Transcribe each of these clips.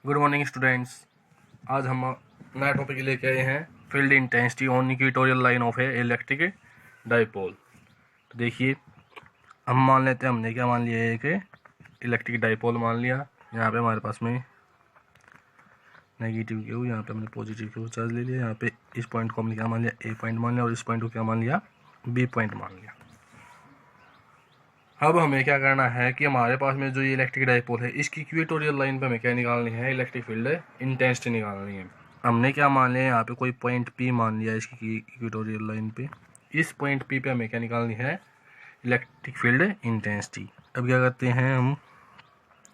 Good morning students. आज हम नया टॉपिक लेके आए हैं field intensity on equatorial line of A electric dipole. तो देखिए, हम मान लेते हैं, हमने क्या मान लिया है कि इलेक्ट्रिक डाइपोल मान लिया। यहाँ पे हमारे पास में नेगेटिव क्यू, यहाँ पे हमने पॉजिटिव क्यू चार्ज ले लिया। यहाँ पे इस पॉइंट को हमने क्या मान लिया, ए पॉइंट मान लिया, और इस पॉइंट को क्या मान लिया, बी पॉइंट मान लिया। अब हमें क्या करना है कि हमारे पास में जो ये इलेक्ट्रिक डाइपोल है, इसकी इक्वेटोरियल लाइन पे हमें क्या निकालनी है, इलेक्ट्रिक फील्ड इंटेंसिटी निकालनी है। हमने क्या मान लिया, यहाँ पे कोई पॉइंट पी मान लिया इसकी इक्वेटोरियल लाइन पे। इस पॉइंट पी पे हमें क्या निकालनी है, इलेक्ट्रिक फील्ड इंटेंसिटी। अब क्या करते हैं हम,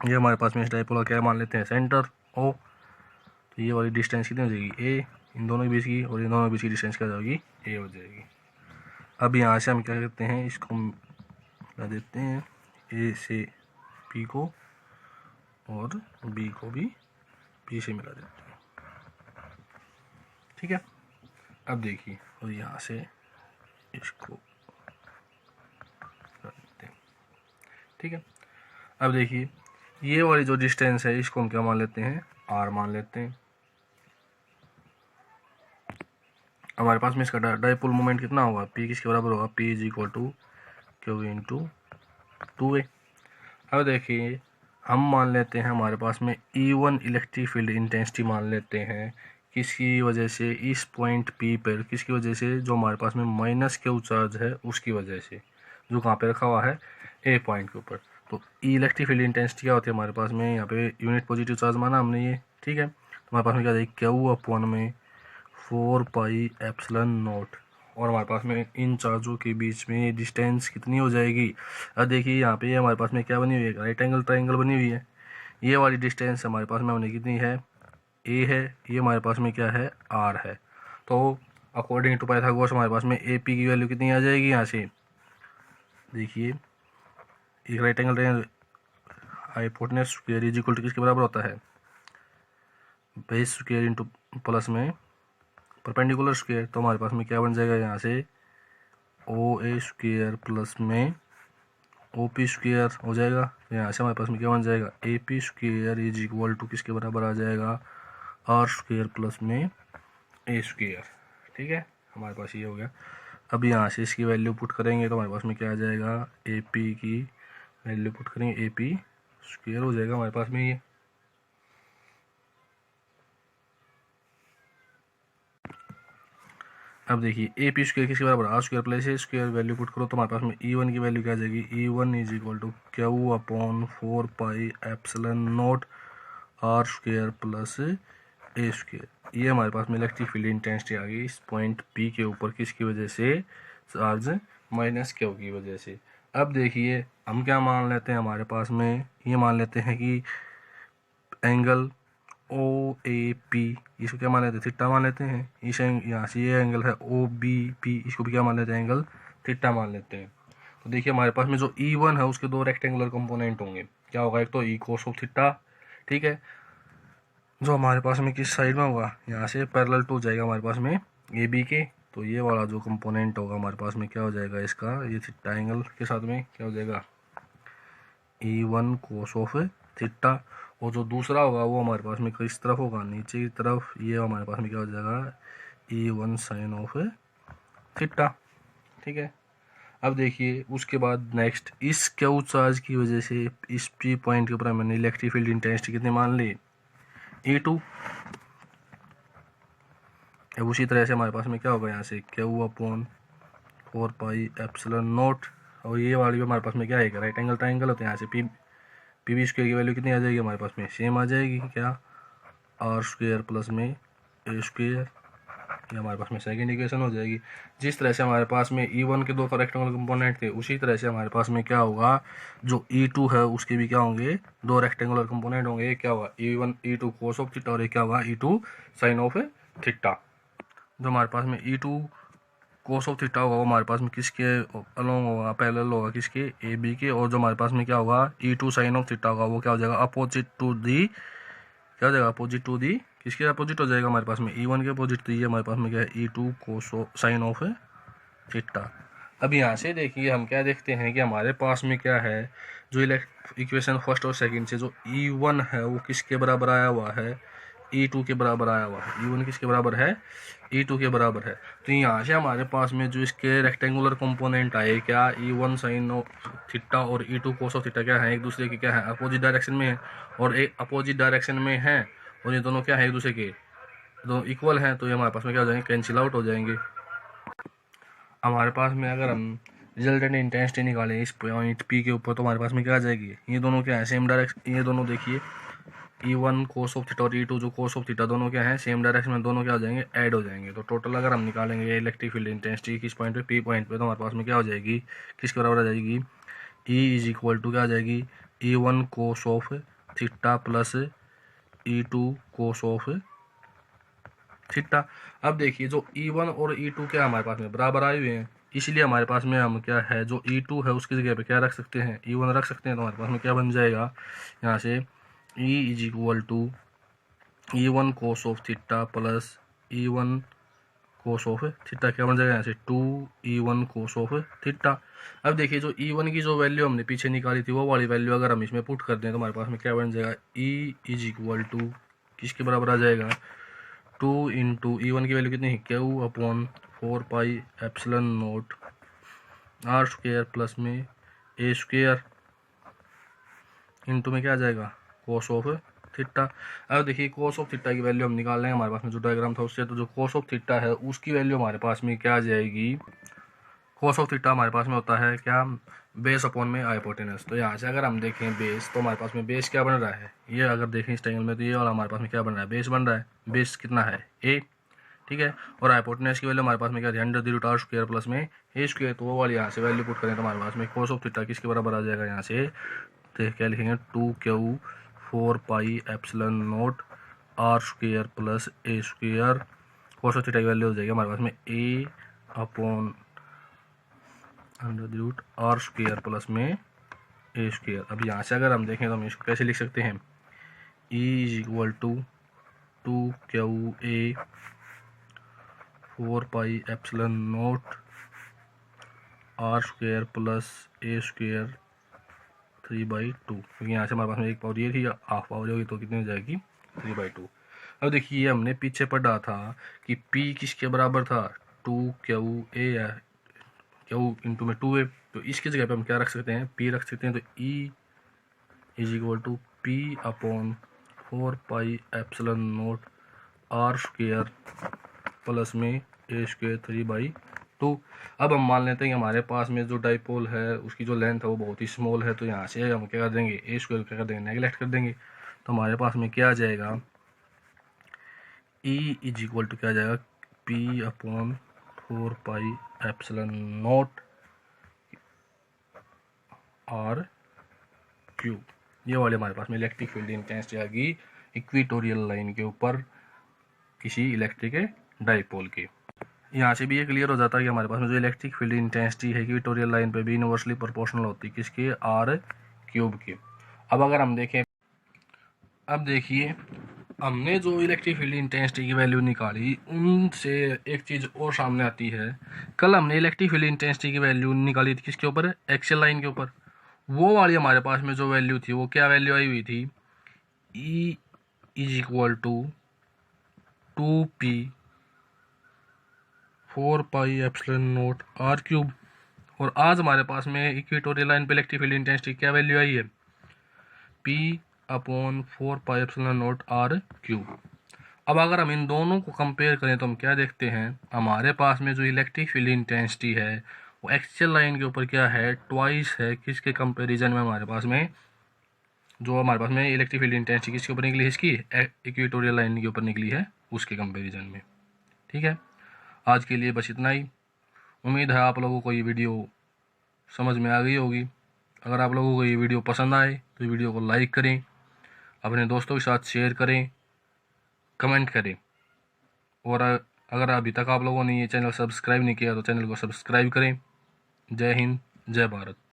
ये हमारे पास में इस डाइपोल का क्या मान लेते हैं, सेंटर ओ। तो ये वाली डिस्टेंस कितनी हो जाएगी, ए, इन दोनों के बीच की, और इन दोनों के बीच की डिस्टेंस क्या जाएगी, ए हो जाएगी। अब यहाँ से हम क्या करते हैं, इसको मिला देते हैं, ए से पी को और बी को भी पी से मिला देते हैं। ठीक है। अब देखिए, और यहाँ से इसको कर देते हैं। ठीक है। अब देखिए, ये वाली जो डिस्टेंस है इसको हम क्या मान लेते हैं, आर मान लेते हैं। हमारे पास में इसका डाइपोल मोमेंट कितना होगा, पी किसके बराबर होगा, P is equal to Q into 2a। अब देखिए, हम मान लेते हैं हमारे पास में E1 इलेक्ट्रिक फील्ड इंटेंसिटी मान लेते हैं, किसकी वजह से, इस पॉइंट P पर, किसकी वजह से, जो हमारे पास में माइनस क्यू चार्ज है उसकी वजह से, जो कहाँ पे रखा हुआ है, ए पॉइंट के ऊपर। तो इलेक्ट्रिक फील्ड इंटेंसिटी क्या होती है हमारे पास में, यहाँ पे यूनिट पॉजिटिव चार्ज माना हमने ये। ठीक है। तो हमारे पास में क्या जाएगी, क्यू अपॉन में 4 पाई एप्सिलॉन नॉट, और हमारे पास में इन चार्जों के बीच में डिस्टेंस कितनी हो जाएगी। अब देखिए, यहाँ पे हमारे पास में क्या बनी हुई है, राइट एंगल ट्रायंगल बनी हुई है। ये वाली डिस्टेंस हमारे पास में हमने कितनी है, ए है, ये हमारे पास में क्या है, आर है। तो अकॉर्डिंग टू पाइथागोरस हमारे पास में ए पी की वैल्यू कितनी आ जाएगी, यहाँ से देखिए, एक right angle triangle hypotenuse square is equal to किसके बराबर होता है, बेस स्क्वायर इंटू प्लस में परपेंडिकुलर स्क्वायर। तो हमारे पास में क्या बन जाएगा, यहाँ से ओ ए स्क्वायर प्लस में ओ पी स्क्वायर हो जाएगा। यहाँ से हमारे पास में क्या बन जाएगा, A P square is equal to किसके बराबर आ जाएगा, आर स्क्वायर प्लस में ए स्क्वायर। ठीक है, हमारे पास ये हो गया। अब यहाँ से इसकी वैल्यू पुट करेंगे तो हमारे पास में क्या आ जाएगा, ए पी की वैल्यू पुट करेंगे, ए पी स्क्वायर हो जाएगा हमारे पास में ये। अब देखिए, ए पी स्क्वायर किसके बराबर, R square plus A square, value put करो तो हमारे पास में E1 की वैल्यू क्या आ जाएगी, E1 is equal to Q upon 4 pi epsilon naught R square plus A square. ये हमारे पास में इलेक्ट्रिक फील्ड इंटेंसिटी आ गई इस पॉइंट पी के ऊपर, किसकी वजह से, चार्ज माइनस क्यू की वजह से। अब देखिए, हम क्या मान लेते हैं, हमारे पास में ये मान लेते हैं कि एंगल ओ ए पी, इसको क्या मान लेते हैं, थीटा मान लेते हैं। इस यहाँ से ये एंगल है ओ बी पी, इसको भी क्या मान लेते हैं, एंगल थीटा मान लेते हैं। तो देखिए, हमारे पास में जो E1 है उसके दो रेक्टेंगुलर कंपोनेंट होंगे, क्या होगा, एक तो ई कोस ऑफ थीटा, ठीक है, जो हमारे पास में किस साइड में होगा, यहाँ से पैरेलल टू जाएगा हमारे पास में ए बी के। तो ये वाला जो कंपोनेंट होगा हमारे पास में क्या हो जाएगा, इसका ये थीटा एंगल के साथ में क्या हो जाएगा, E1 कोस ऑफ थीटा। और जो दूसरा होगा वो हमारे पास में किस तरफ होगा, नीचे की तरफ, ये हमारे पास में क्या हो जाएगा, E1 साइन ऑफ थीटा। ठीक है। अब देखिए, उसके बाद नेक्स्ट, इस क्यू चार्ज की वजह से इस पी पॉइंट के ऊपर मैंने इलेक्ट्रिक फील्ड इंटेंसिटी कितनी मान ली, E2। अब उसी तरह से हमारे पास में क्या होगा, यहाँ से Q upon 4 pi epsilon not, और ये वाली भी हमारे पास में क्या है, राइट एंगल ट्रायंगल होता है। यहाँ से पी बी स्क्वायर की वैल्यू कितनी आ जाएगी हमारे पास में, सेम आ जाएगी, क्या, आर स्क्वायर प्लस में ए स्क्वायर। ये हमारे पास में सेकेंड इक्वेशन हो जाएगी। जिस तरह से हमारे पास में E1 के दो रेक्टेंगुलर कंपोनेंट थे, उसी तरह से हमारे पास में क्या होगा, जो E2 है उसके भी क्या होंगे, दो रेक्टेंगुलर कंपोनेंट होंगे। एक क्या होगा, E1 E2 cos of theta, और एक क्या होगा, E2 साइन ऑफ थीटा। जो हमारे पास में E2 कोस ऑफ थीटा होगा वो हमारे पास में किसके अलोंग होगा, पैरेलल होगा, किसके, ए बी के। और जो हमारे पास में क्या होगा, E2 साइन ऑफ थीटा होगा वो क्या हो जाएगा, अपोजिट टू दी, क्या हो जाएगा, अपोजिट टू दी, किसके अपोजिट हो जाएगा हमारे पास में, E1 के अपोजिट। तो ये हमारे पास में क्या है, E2 cos sign of theta. अब यहाँ से देखिए हम क्या देखते हैं कि हमारे पास में क्या है, जो इक्वेशन फर्स्ट और सेकंड से जो E1 है वो किसके बराबर आया हुआ है, E2 के बराबर आया हुआ है। E1 किसके बराबर है, E2 के बराबर है। तो यहाँ से हमारे पास में जो इसके रेक्टेंगुलर कंपोनेंट आए क्या, E1 साइन ऑफ थीटा और E2 कोस ऑफ थीटा क्या है, एक दूसरे की क्या है, अपोजिट डायरेक्शन में है और एक अपोजिट डायरेक्शन में है, और ये दोनों क्या है, एक दूसरे के दोनों इक्वल हैं। तो ये हमारे पास में क्या हो जाएंगे, कैंसिल आउट हो जाएंगे। हमारे पास में अगर हम रिजल्टेंट इंटेंसिटी निकालें इस पॉइंट P के ऊपर, तो हमारे पास में क्या आ जाएगी, ये दोनों क्या है, सेम डायरेक्शन। ये दोनों देखिए E1 कोस ऑफ थीटा और E2 जो कोस ऑफ थीटा, दोनों क्या है, सेम डायरेक्शन में, दोनों क्या हो जाएंगे, ऐड हो जाएंगे। तो टोटल अगर हम निकालेंगे इलेक्ट्रिक फील्ड इंटेंसिटी किस पॉइंट पे, P पॉइंट पे, तो हमारे पास में क्या हो जाएगी, किसके बराबर आ जाएगी, E इज इक्वल टू क्या आ जाएगी, E1 cos of theta plus E2 cos of theta. अब देखिए जो E1 और E2 क्या हमारे पास में बराबर आए हुए हैं, इसलिए हमारे पास में हम क्या है, जो E2 है उसकी जगह पे क्या रख सकते हैं, E1 रख सकते हैं। तो हमारे पास में क्या बन जाएगा, यहाँ से E is equal to E1 cos of theta plus E1 cos of theta, क्या बन जाएगा यहाँ से 2E1 कोस ऑफ थीटा। अब देखिए जो E1 की जो वैल्यू हमने पीछे निकाली थी वो वाली वैल्यू अगर हम इसमें पुट कर दें तो हमारे पास में क्या बन जाएगा, E इज इक्वल टू किसके बराबर आ जाएगा, 2 इंटू E1 की वैल्यू कितनी है, Q upon 4 pi epsilon naught R square plus में A स्क्वायर इंटू में क्या आ जाएगा, कोस ऑफ थीटा। अब देखिए कोस ऑफ थीटा की वैल्यू हम निकाल रहे हैं, हमारे पास में जो डायग्राम था उससे, तो जो कोस ऑफ थीटा है उसकी वैल्यू हमारे पास में क्या आ जाएगी, कोस ऑफ थीटा हमारे पास में होता है क्या, बेस अपॉन में हाइपोटेनस। तो यहाँ से अगर हम देखें बेस, तो हमारे पास में बेस क्या बन रहा है, ये अगर देखें इस ट्रायंगल में, तो ये वाला हमारे पास में क्या बन रहा है, बेस बन रहा है। बेस कितना है, A, ठीक है। और हाइपोटेनस की वैल्यू हमारे पास में क्या है, 100√r स्क्वायर प्लस में A स्क्वायर। तो वो वाली यहाँ से वैल्यू पुट करें तो हमारे पास में कोस ऑफ थीटा किसके बराबर आ जाएगा, यहाँ से तो क्या लिखेंगे, 2Q 4 pi epsilon naught R square plus A square. Cos of theta की वैल्यू हो जाएगी हमारे पास में A upon 100√r square plus में A स्क्वायर। अब यहाँ से अगर हम देखें तो हम इसको कैसे लिख सकते हैं, E is equal to 2QA 4 pi epsilon naught R square plus A square 3/2, क्योंकि यहाँ से हमारे पास में एक पावर ये थी, हाफ पावर होगी तो कितनी हो जाएगी, 3/2। अब देखिए हमने पीछे पढ़ा था कि P किसके बराबर था, 2QA है, Q इंटू में 2A। तो इसकी जगह पे हम क्या रख सकते हैं, P रख सकते हैं। तो E is equal to P upon 4 pi epsilon naught R square plus में A स्क्वायर 3/2। अब हम मान लेते हैं कि हमारे पास में जो डाइपोल है उसकी जो लेंथ है वो बहुत ही स्मॉल है, तो यहाँ से हम क्या कर देंगे, A स्क्वायर क्या कर देंगे, नेगलेक्ट कर देंगे। तो हमारे पास में क्या आ जाएगा, E इज इक्वल टू क्या आ जाएगा, P upon 4 pi epsilon naught R cube. ये वाले हमारे पास में इलेक्ट्रिक फील्ड इंटेंसिटी आ गई इक्वेटोरियल लाइन के ऊपर किसी इलेक्ट्रिक डाइपोल के। यहाँ से भी ये क्लियर हो जाता है कि हमारे पास में जो इलेक्ट्रिक फील्ड इंटेंसिटी है इक्वेटोरियल लाइन पे भी इनवर्सली प्रोपोर्शनल होती है किसके, R क्यूब के। अब अगर हम देखें, अब देखिए हमने जो इलेक्ट्रिक फील्ड इंटेंसिटी की वैल्यू निकाली उनसे एक चीज़ और सामने आती है। कल हमने इलेक्ट्रिक फील्ड इंटेंसिटी की वैल्यू निकाली थी किसके ऊपर, एक्सियल लाइन के ऊपर। वो वाली हमारे पास में जो वैल्यू थी वो क्या वैल्यू आई हुई थी, E is equal to 2P 4 pi epsilon naught R cube. और आज हमारे पास में इक्वेटोरियल लाइन पे इलेक्ट्रिक फील्ड इंटेंसिटी क्या वैल्यू आई है, P upon 4 pi epsilon naught R cube. अब अगर हम इन दोनों को कंपेयर करें तो हम क्या देखते हैं, हमारे पास में जो इलेक्ट्रिक फील्ड इंटेंसिटी है वो एक्सियल लाइन के ऊपर क्या है, ट्वाइस है किसके कंपेरिजन में, हमारे पास में जो हमारे पास में इलेक्ट्रिक फील्ड इंटेंसिटी किसके ऊपर निकली है, इसकी इक्वेटोरियल लाइन के ऊपर निकली है उसके कंपेरिजन में। ठीक है, आज के लिए बस इतना ही। उम्मीद है आप लोगों को ये वीडियो समझ में आ गई होगी। अगर आप लोगों को ये वीडियो पसंद आए तो वीडियो को लाइक करें, अपने दोस्तों के साथ शेयर करें, कमेंट करें। और अगर अभी तक आप लोगों ने ये चैनल सब्सक्राइब नहीं किया तो चैनल को सब्सक्राइब करें। जय हिंद, जय भारत।